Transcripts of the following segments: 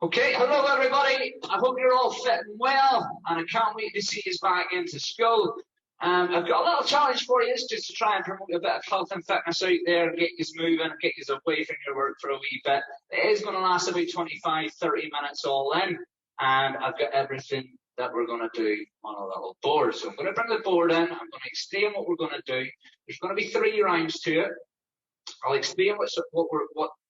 Okay, hello everybody. I hope you're all fit and well, and I can't wait to see you back into school. I've got a little challenge for you just to try and promote a bit of health and fitness out there, get you moving, get you away from your work for a wee bit. It is going to last about 25, 30 minutes all in, and I've got everything that we're going to do on a little board. So I'm going to bring the board in, I'm going to explain what we're going to do. There's going to be 3 rounds to it. I'll explain what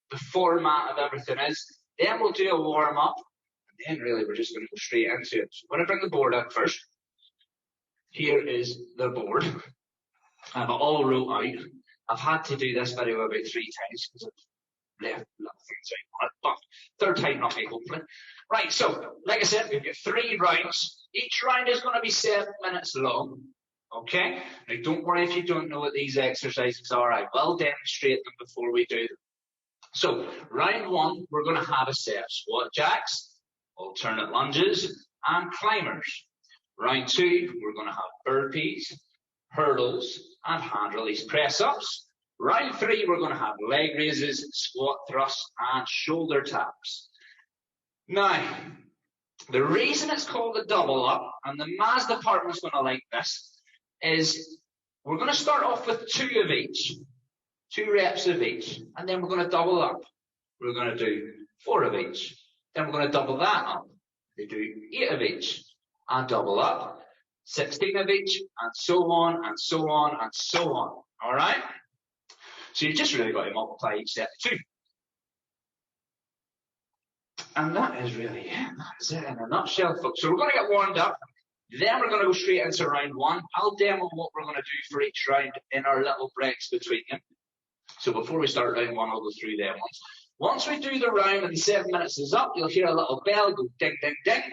the format of everything is. Then we'll do a warm-up, and then really we're just going to go straight into it. So I'm going to bring the board up first. Here is the board. I have it all wrote out. I've had to do this video about 3 times because I've left little things out on it, but third time not me, hopefully. Right, so like I said, we've got 3 rounds. Each round is going to be 7 minutes long. Okay? Now don't worry if you don't know what these exercises are. I will demonstrate them before we do them. So, round 1, we're going to have a set of squat jacks, alternate lunges, and climbers. Round 2, we're going to have burpees, hurdles, and hand release press-ups. Round 3, we're going to have leg raises, squat thrusts, and shoulder taps. Now, the reason it's called a double up, and the maths department's going to like this, is we're going to start off with 2 of each. 2 reps of each, and then we're going to double up. We're going to do 4 of each. Then we're going to double that up. They do 8 of each, and double up, 16 of each, and so on, and so on, and so on. All right? So you've just really got to multiply each set to 2. And that is really it. That's it in a nutshell, folks. So we're going to get warmed up. Then we're going to go straight into round 1. I'll demo what we're going to do for each round in our little breaks between them. So before we start round 1, I'll go through them ones. Once we do the round and the 7 minutes is up, you'll hear a little bell go ding, ding, ding.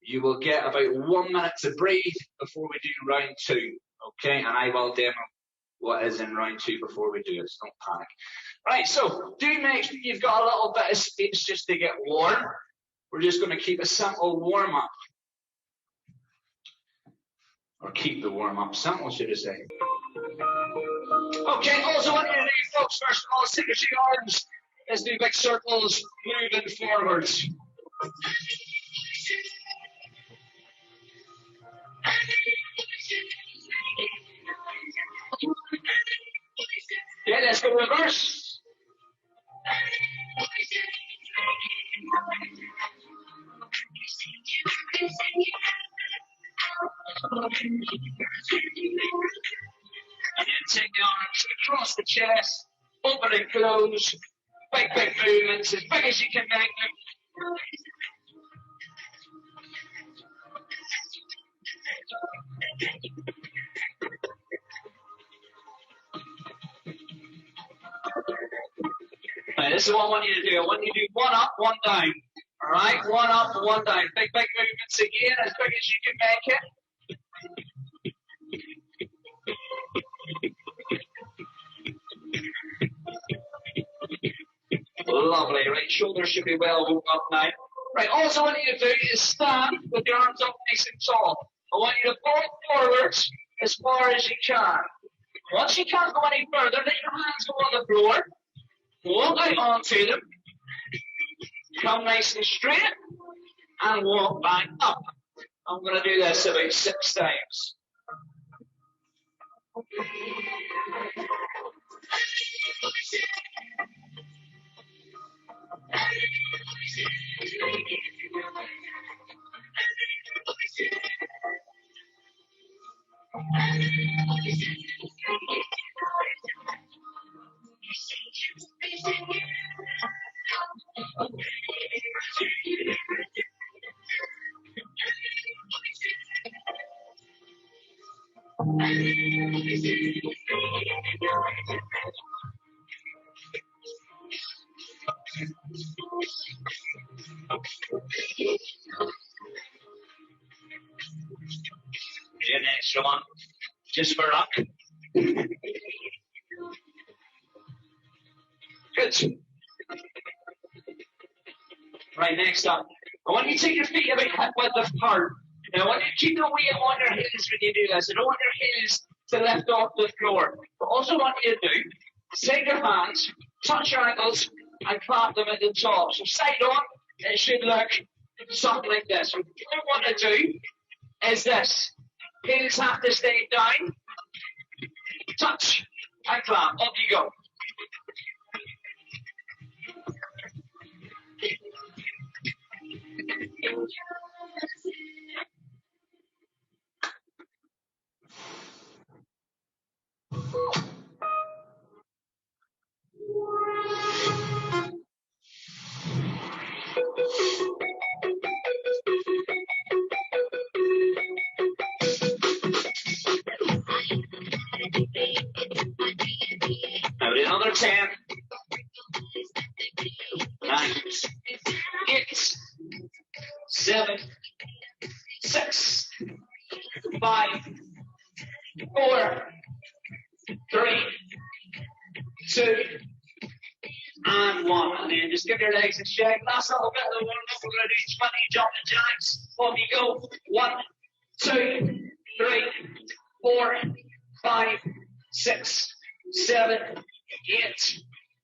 You will get about 1 minute to breathe before we do round 2. Okay, and I will demo what is in round 2 before we do it, so don't panic. Right, so do make sure you've got a little bit of space just to get warm. We're just going to keep a simple warm-up. Or keep the warm-up simple, should I say. Okay, also what you do, folks, first of all, stick your arms. Let's do big circles, moving forwards. Yeah, let's go reverse. And then take the arms across the chest, open and close, big movements, as big as you can make them. Right, this is what I want you to do. I want you to do 1 up, 1 down. All right, 1 up, 1 down. Big movements again, as big as you can make it. Lovely, right, shoulders should be well woke up now. Right, also what you need to do is stand with your arms up nice and tall. I want you to pull forwards as far as you can. Once you can't go any further, let your hands go on the floor. Walk out onto them. Come nice and straight. And walk back up. I'm going to do this about 6 times. Here's an extra one, just for luck. Good. Right, next up. I want you to take your feet about hip width apart. Now, I want you to keep the weight on your heels when you do this. I don't want your heels to lift off the floor. But also what you do, take your hands, touch your ankles, and clap them at the top. So side on, it should look something like this. What I want to do is this. Heels have to stay down. Touch and clap. Up you go. Now do another 10. 9, 8, 7, 6, 5, 4, 3, 2, and 1. And then just give your legs a shake. Last little bit of the warm up. We're going to do 20 jumping jacks. Off you go. 1, 2, 3, 4, 5, 6, 7, 8,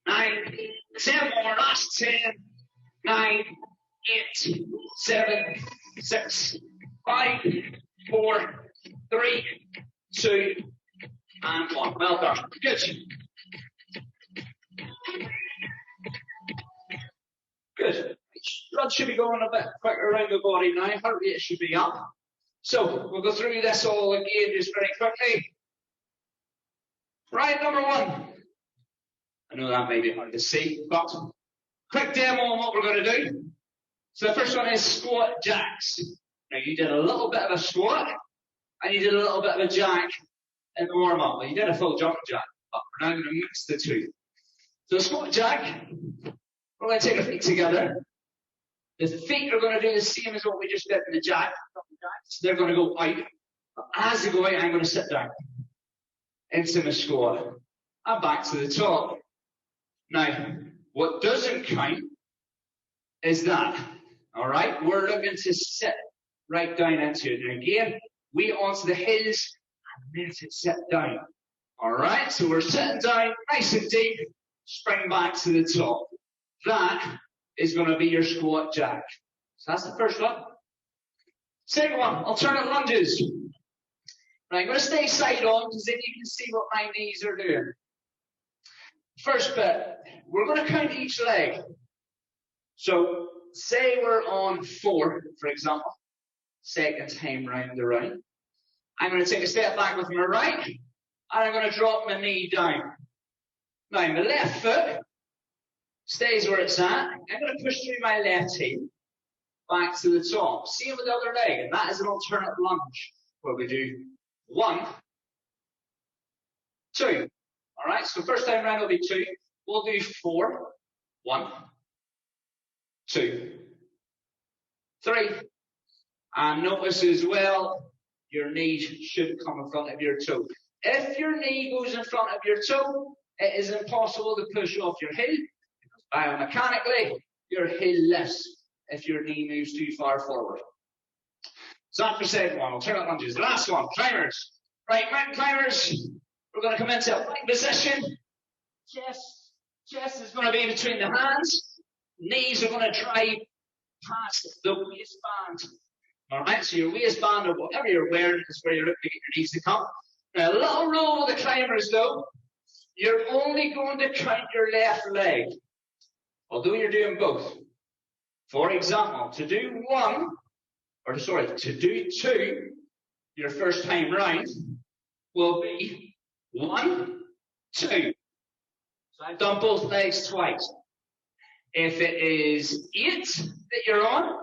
9, 10 more. Last 10, 9, 8, 7, 6, 5, 4, 3, 2, and 1. Well done. Good. Good. Blood should be going a bit quicker around the body now. Heart rate should be up. So we'll go through this all again just very quickly. Right, number 1. I know that may be hard to see, but quick demo on what we're going to do. So the first one is squat jacks. Now you did a little bit of a squat and you did a little bit of a jack in the warm-up. Well, you did a full jumping jack, but we're now going to mix the two. So squat jack, we're going to take our feet together. The feet are going to do the same as what we just did in the jack. So they're going to go out. As they go out, I'm going to sit down into my squat and back to the top. Now, what doesn't count is that. All right? We're looking to sit right down into it. Now, again, weight onto the heels and then to sit down. All right? So we're sitting down nice and deep, spring back to the top. That is going to be your squat jack. So that's the first one. Second one, alternate lunges. Right, I'm going to stay side on because then you can see what my knees are doing. First bit, we're going to count each leg. So say we're on 4, for example. Second time round the right. I'm going to take a step back with my right, and I'm going to drop my knee down. Now, my left foot stays where it's at. I'm going to push through my left heel back to the top. Same with the other leg, and that is an alternate lunge where we do 1, 2. All right, so first time round will be 2. We'll do 4. 1, 2, 3. And notice as well, your knee should come in front of your toe. If your knee goes in front of your toe, it is impossible to push off your heel. Biomechanically, your heel lifts if your knee moves too far forward. So that's the second one, alternate lunges. The last one, climbers. Right, mountain climbers. We're going to come into a plank position. Chest is going to be between the hands. Knees are going to drive past the waistband. All right, so your waistband or whatever you're wearing is where you're looking to get your knees to come. Now, a little rule with the climbers, though. You're only going to count your left leg, although you're doing both. For example, to do 2, your first time round will be 1, 2. So I've done both legs twice. If it is 8 that you're on,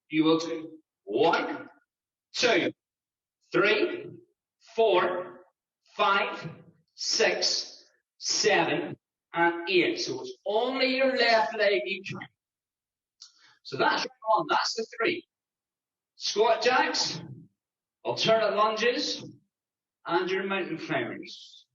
you will do 1, 2, 3, 4, 5, 6, 7, and 8. So it's only your left leg you count. So that's your 1. That's the 3. Squat jacks, alternate lunges, and your mountain climbers.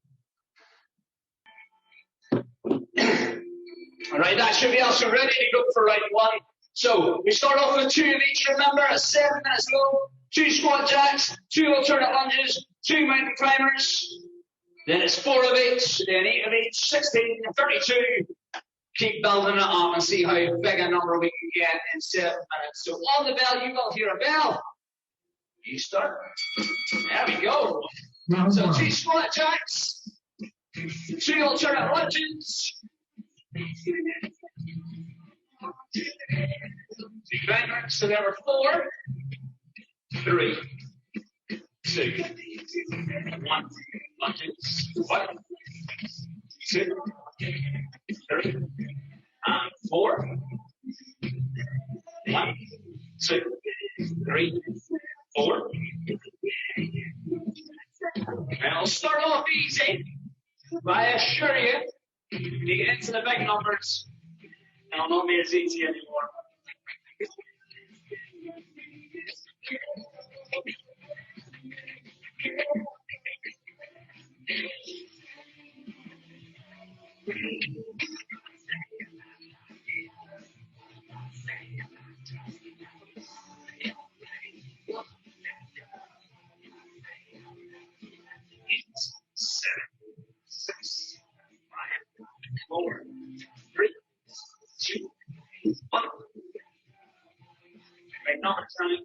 All right, that should be also ready to go for round 1. So we start off with 2 of each, remember, at 7 minutes long. 2 squat jacks, 2 alternate lunges, 2 mountain climbers. Then it's 4 of each, then 8 of each, 16, 32, keep building it up and see how big a number we can get in 7 minutes. So on the bell, you will hear a bell. You start. There we go. So 2 squat jacks, 2 alternate lunges, 2 bangers. So there were 4, 3, 2, 1. Lunges. 1, 2, 3, and 4. 1, 2, 3, 4. And I'll start off easy, but I assure you, when you get into the big numbers, it'll not be as easy anymore. Four, 3, 2, 1. Right now, time.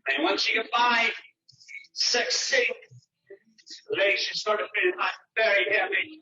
And once you get by 6 feet, legs should start to feel very heavy.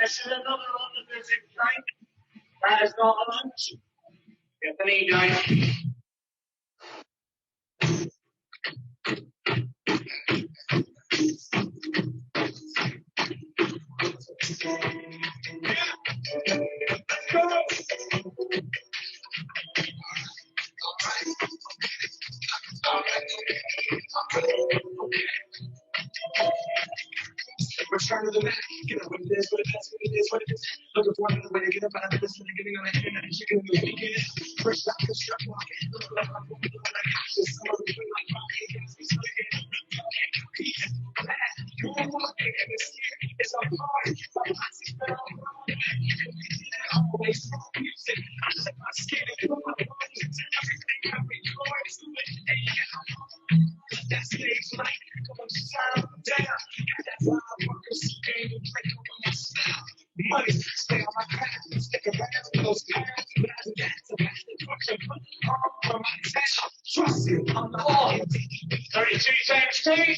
This is another one of the zip line. That is not a lunge. Get the knee down. Return to the back, get up what it is, what it is, what it is, what it is. Looking for another way to get up out of this and getting on the internet and chicken and begin. First stop, construct walking. Look like I'm moving like I just some of the way like my hands be slipping. Can't compete. You're walking and it's here. It's a hard. My eyes is down. Always strong music. I just my skin and my bones. Everything I record is good. And yeah, that stage light. Come on, shine down. That's why I work a game and break up on my style. Money, stay on my path, stick around those paths. But I do that to match Trust it. I'm not 32 times 2.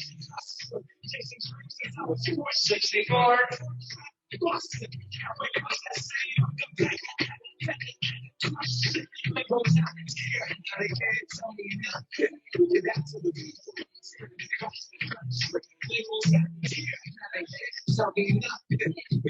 64.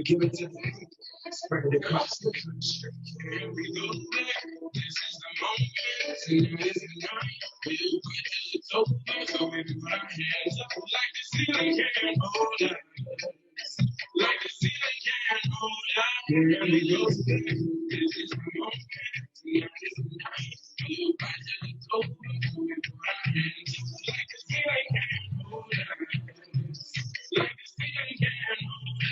Give it to me. Spread it across the country. Here we go back. This is the moment. This is the night. We'll quit till it's over. So we put our hands up like the ceiling can't hold us. Like the ceiling can't hold us. Here we go back. This is the moment. This is the night. We'll quit till it's over. So we put our hands up like the ceiling can't hold us. Like the ceiling can't hold us.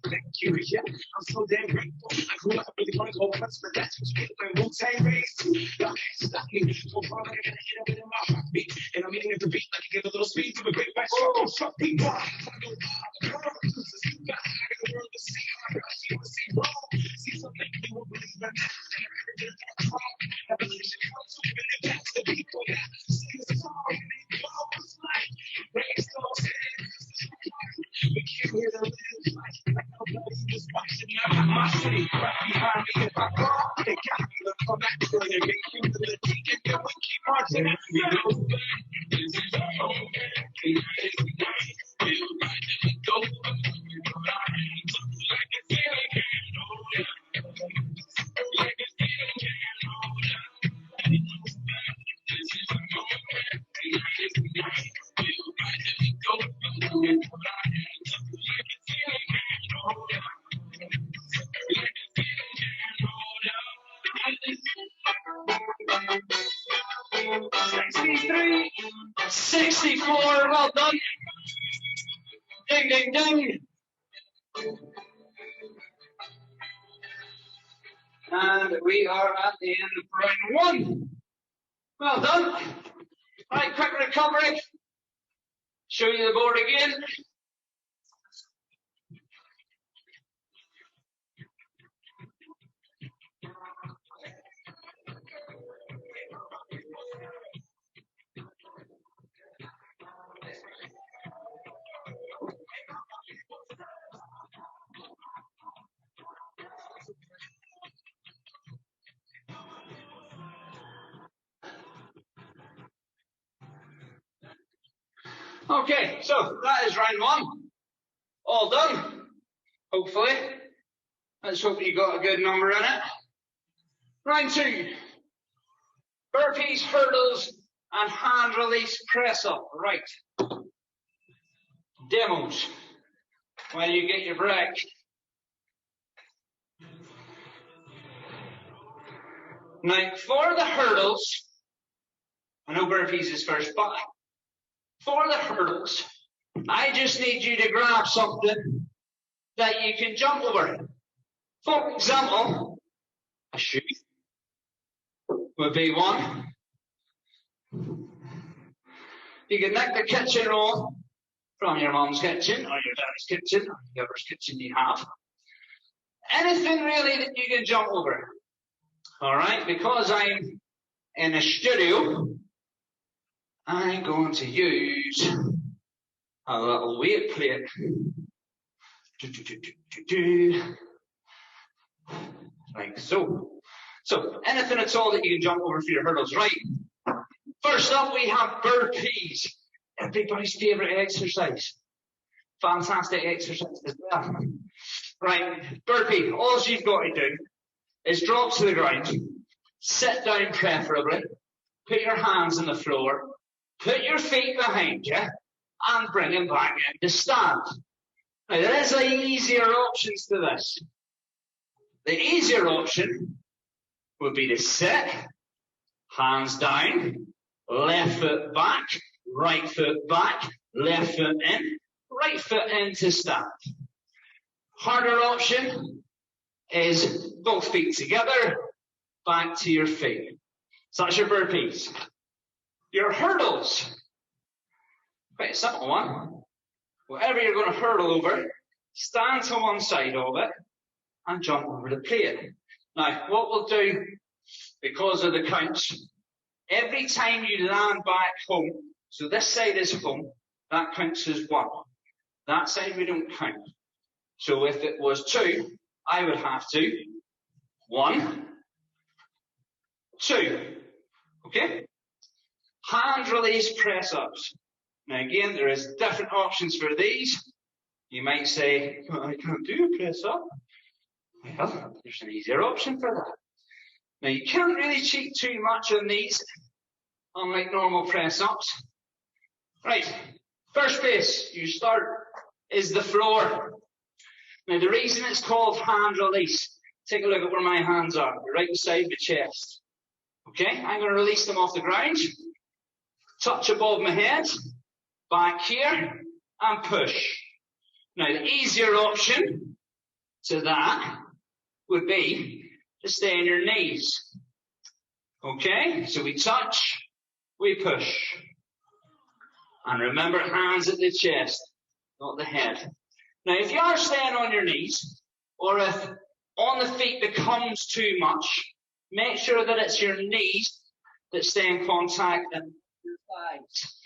Thank you, yeah. I'm so damn grateful. I grew up really wanna go once, but that's what you get when Wu-Tang raised. Y'all can't stop me. So far, I gotta hit it in my heartbeat. And I'm eating at the beat like I get a little speed to a great back stroke. I'm struck people. I gotta world to see how I got you to see wrong. See something you won't believe in. I believe it comes to even if that's the people that sing the song and they blow us like raise those hands. We can't hear the lyrics like nobody was watching. I'm my city right behind me. If I fall, they got me to come back for their game. Keep the lead and then we keep marching. We go back. This is our home. This is the night. We'll ride till it's over. We put our hands up like a ceiling can't hold us. Like a ceiling can't hold us. This is the moment. This is the night. We'll ride till it's over. We put our hands up like a ceiling can't hold us. Like a ceiling can't hold us. 63. 64. Well done. Ding, ding, ding. And we are at the end of round 1. Well done. Right, quick recovery. Show you the board again. Okay, so that is round 1. All done, hopefully. Let's hope you got a good number in it. Round 2. Burpees, hurdles, and hand release press up. Right. Demos. When you get your break. Now, for the hurdles, I know burpees is first, but for the hurdles, I just need you to grab something that you can jump over. For example, a shoe would be one. You can nick the kitchen roll from your mum's kitchen or your daddy's kitchen or whoever's kitchen you have. Anything really that you can jump over. All right, because I'm in a studio, I'm going to use a little weight plate. Like so. So, anything at all that you can jump over for your hurdles. Right. First up, we have burpees. Everybody's favorite exercise. Fantastic exercise as well. Right. Burpee. All you've got to do is drop to the ground, sit down preferably, put your hands on the floor, put your feet behind you, and bring them back into stand. Now, there is easier options to this. The easier option would be to sit, hands down, left foot back, right foot back, left foot in, right foot into stand. Harder option is both feet together, back to your feet. So that's your burpees. Your hurdles. Quite a simple one. Whatever you're going to hurdle over, stand to one side of it and jump over the plate. Now, what we'll do because of the counts. Every time you land back home, so this side is home, that counts as 1. That side we don't count. So if it was 2, I would have to 1, 2. Okay? Hand release press ups. Now again, there is different options for these. You might say, well, I can't do a press up. Well, there's an easier option for that. Now you can't really cheat too much on these, unlike normal press ups. Right, first base you start is the floor. Now the reason it's called hand release, take a look at where my hands are, right beside the chest. Okay, I'm going to release them off the ground, touch above my head, back here, and push. Now the easier option to that would be to stay on your knees. Okay, so we touch, we push. And remember, hands at the chest, not the head. Now if you are staying on your knees, or if on the feet becomes too much, make sure that it's your knees that stay in contact and your thighs.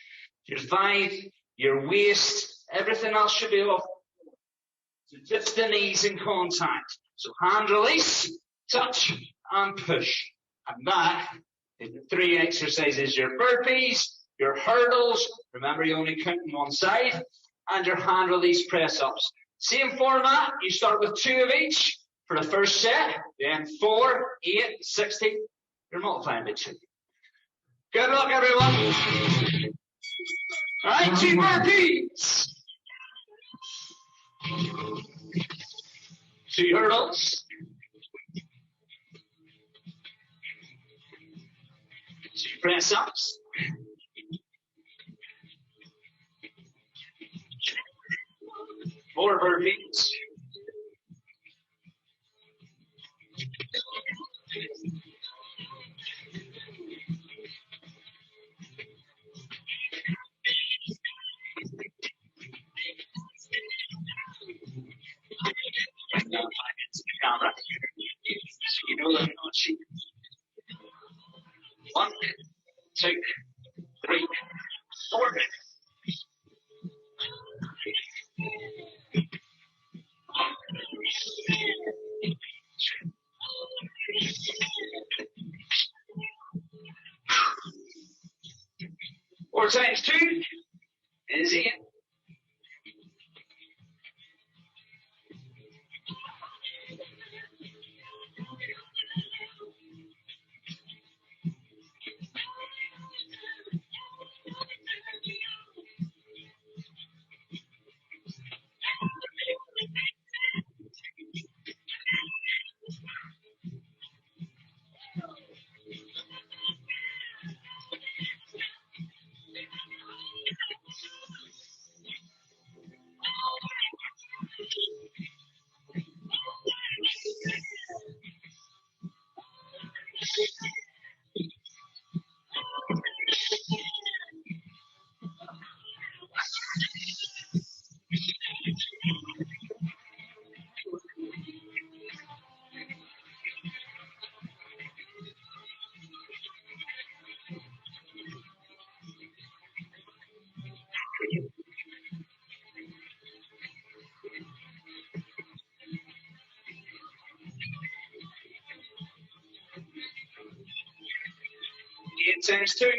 Your thighs, your waist, everything else should be off. So just the knees in contact. So hand release, touch, and push. And that is the 3 exercises: your burpees, your hurdles, remember you only count on one side, and your hand release press ups. Same format, you start with 2 of each for the first set, then 4, 8, 16, you're multiplying by 2. Good luck everyone. Alright, 2 burpees. 2 hurdles. 2 press ups. 4 burpees. 5 minutes to the camera. So you know that I'm not cheating. 1, 2, 3, 4. Four times 2 is 8. Times 2.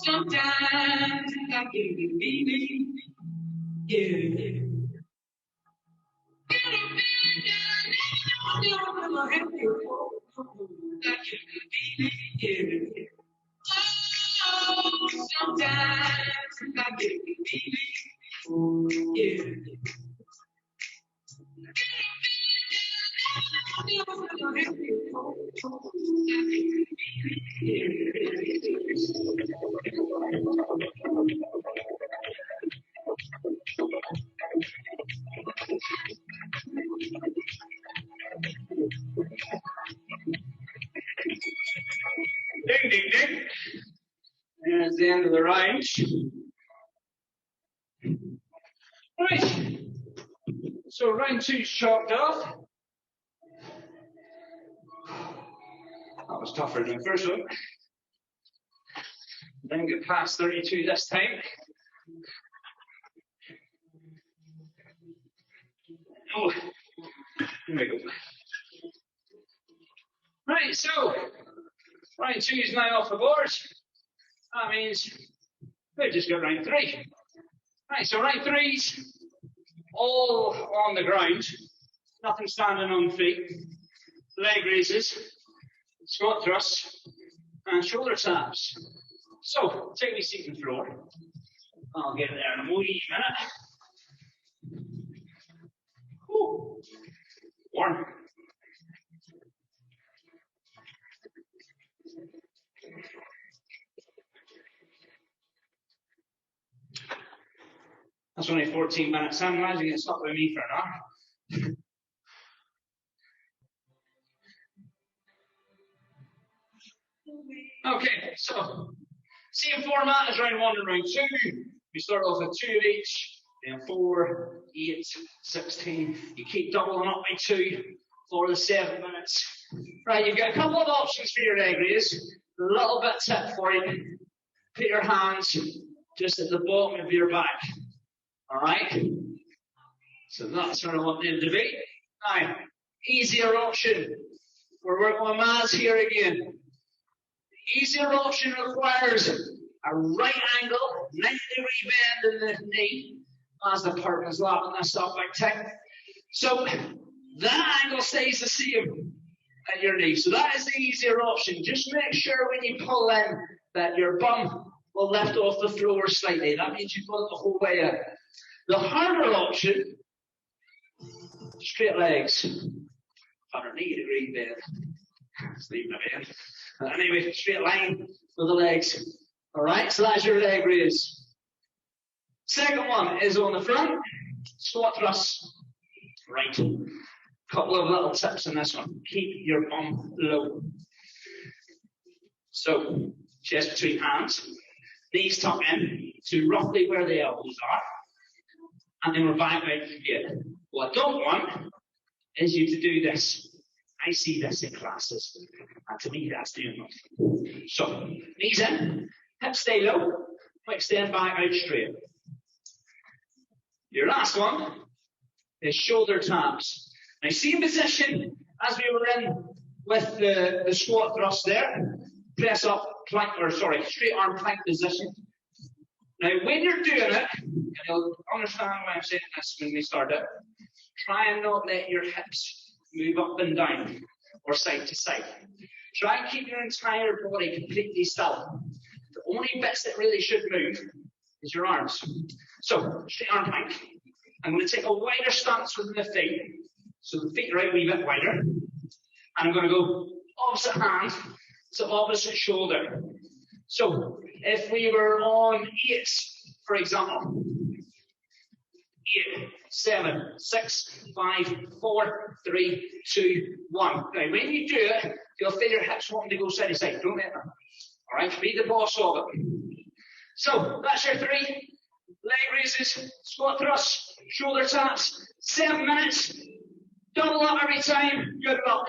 Sometimes I can be yeah. Sometimes I can be yeah. Ding, ding, ding. There's the end of the range. Right. So round 2's chalked off. That was tougher than the first one. Didn't get past 32 this time. Oh, here we go. Right, so round 2 is now off the board. That means we've just got round 3. Right, so round 3's all on the ground, nothing standing on feet, leg raises, squat thrusts, and shoulder taps. So, take me seat on the floor. I'll get there in a wee minute. Ooh. Warm. That's only 14 minutes. I'm imagining it's not with me for an hour. Okay, so same format as round 1 and round 2. We start off with 2 of each, then 4, 8, 16. You keep doubling up by 2 for the 7 minutes. Right, you've got a couple of options for your leg raise. A little bit tip for you. Put your hands just at the bottom of your back. Alright? So that's where I want them to be. Now, easier option. We're working with Maz here again. The easier option requires a right angle, 90-degree bend in the knee. As the partner is lapping this up like tick. So that angle stays the same at your knee. So that is the easier option. Just make sure when you pull in that your bum will lift off the floor slightly. That means you've got the whole way in. The harder option, straight legs, 180-degree bend. Just leave it in. But anyway, straight line with the legs. Alright, so that's your leg raise. Second one is on the front, squat thrusts. Right. Couple of little tips in this one. Keep your bum low. So, chest between hands, knees tuck in to roughly where the elbows are. And then we're back out here. What I don't want is you to do this. I see this in classes. And to me, that's doing nothing. So, knees in, hips stay low, extend back out straight. Your last one is shoulder taps. Now, same position as we were in with the squat thrust there. Press up, plank, or sorry, straight arm plank position. Now, when you're doing it, and you'll understand why I'm saying this when we start it, try and not let your hips move up and down or side to side. Try and keep your entire body completely still. The only bits that really should move is your arms. So, straight arm plank. I'm going to take a wider stance with the feet. So the feet are out a wee bit wider. And I'm going to go opposite hand to opposite shoulder. So if we were on 8, for example, 8, 7, 6, 5, 4, 3, 2, 1. Now when you do it, you'll feel your hips wanting to go side to side. Don't let them. All right, be the boss of it. So that's your 3 leg raises, squat thrusts, shoulder taps, 7 minutes. Double up every time. Good luck.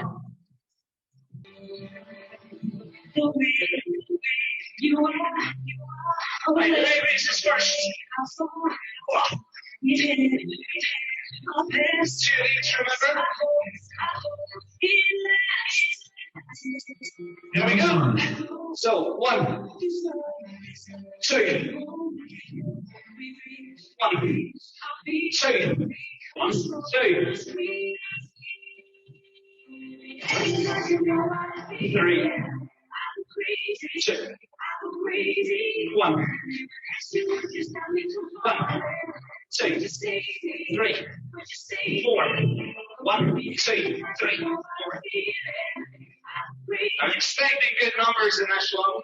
Right, leg raises first. 2 each, remember? There we go. So 1, 2, 1, 2, 1, 2, 3, 2, 1, 1, 2, 3, 4, 1, 2, 3, 4. I'm expecting good numbers in this one.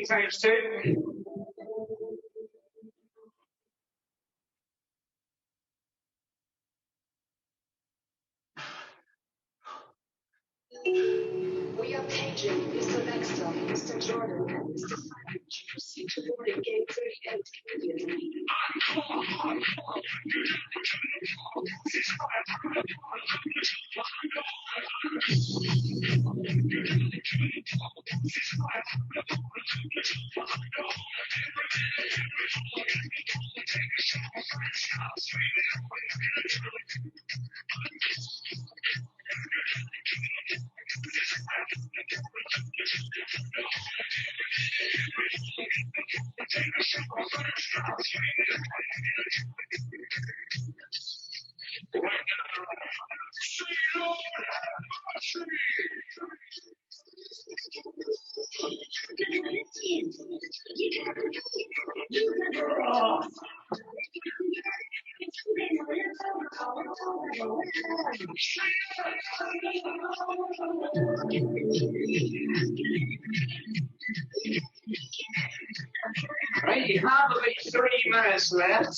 Times 2. We are paging Mr. Baxter, Mr. Jordan, and Mr. Simon to proceed to boarding gate 38 immediately. Right, you have about 3 minutes left.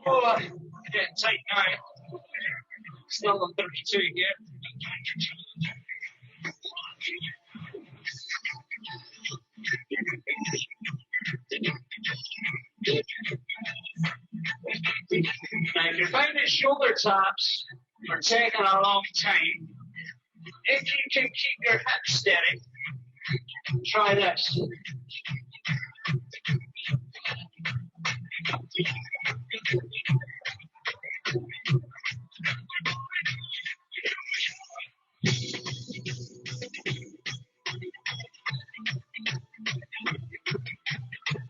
Oh, getting tight now. Still on 32 here. Now, if you're finding shoulder taps are taking a long time, if you can keep your hips steady, try this.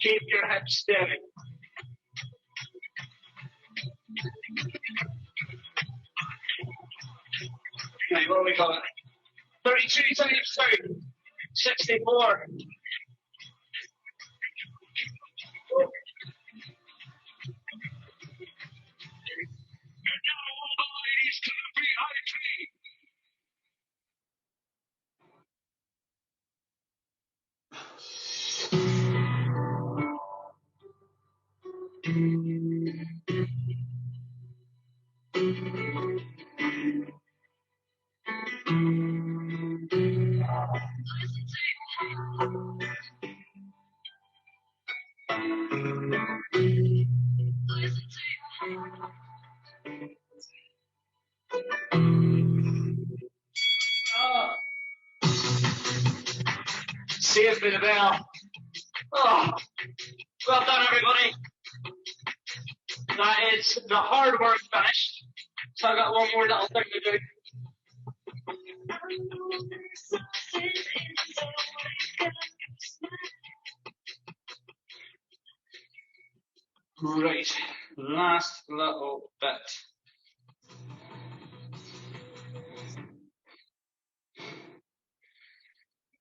Keep your hips steady. Right, what do we got? 32 times 2, 64. Saved me the bell. Oh, well done, everybody. That is the hard work finished. So I've got one more little thing to do. Right, last little bit.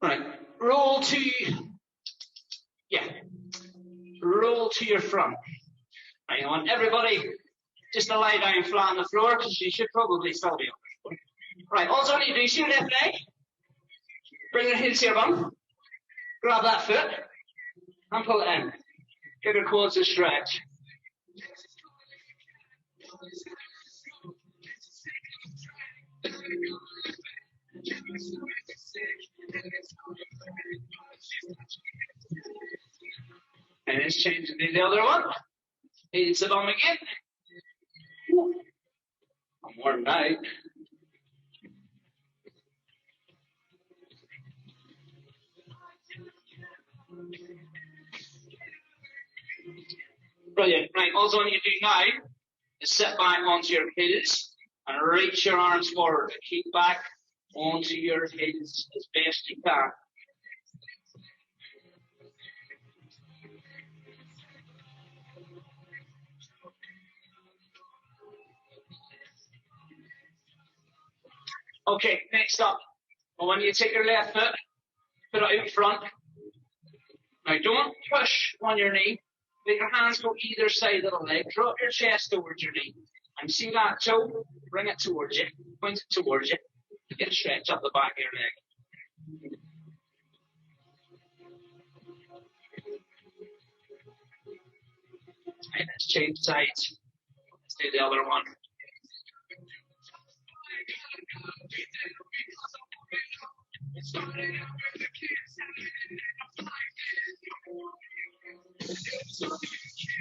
Right, roll to your front. Right, I want everybody just to lie down flat on the floor because you should probably still be on the floor. Right, all I need to do is see your left leg, bring your heels to your bum, grab that foot, and pull it in. Give your quads a stretch. And it's changing to the other one. Heels to bum again. I'm warmed out. Brilliant. Right, all I need to do now is sit back onto your heels and reach your arms forward. Keep back onto your heels as best you can. Okay, next up. I want you to take your left foot, put it out in front. Now don't push on your knee. Let your hands go either side of the leg. Drop your chest towards your knee. And see that toe? Bring it towards you. Point it towards you. Get a stretch up the back of your leg. And let's change sides. Let's do the other one.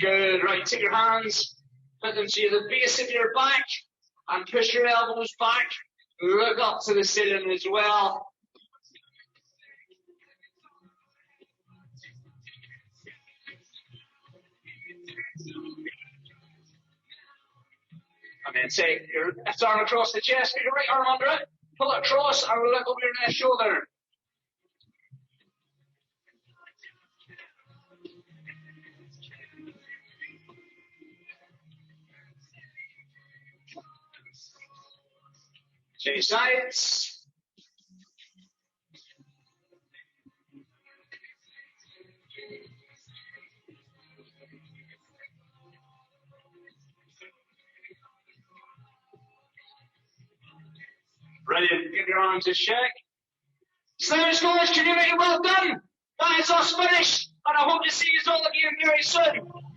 Good. Right, take your hands, put them to the base of your back, and push your elbows back. Look up to the ceiling as well. And then take your left arm across the chest, put your right arm under it, pull it across, and look over your left shoulder. Change sides. Brilliant. Give your arms a shake. Slimmers College community, well done. That is us finished. And I hope to see you all again very soon.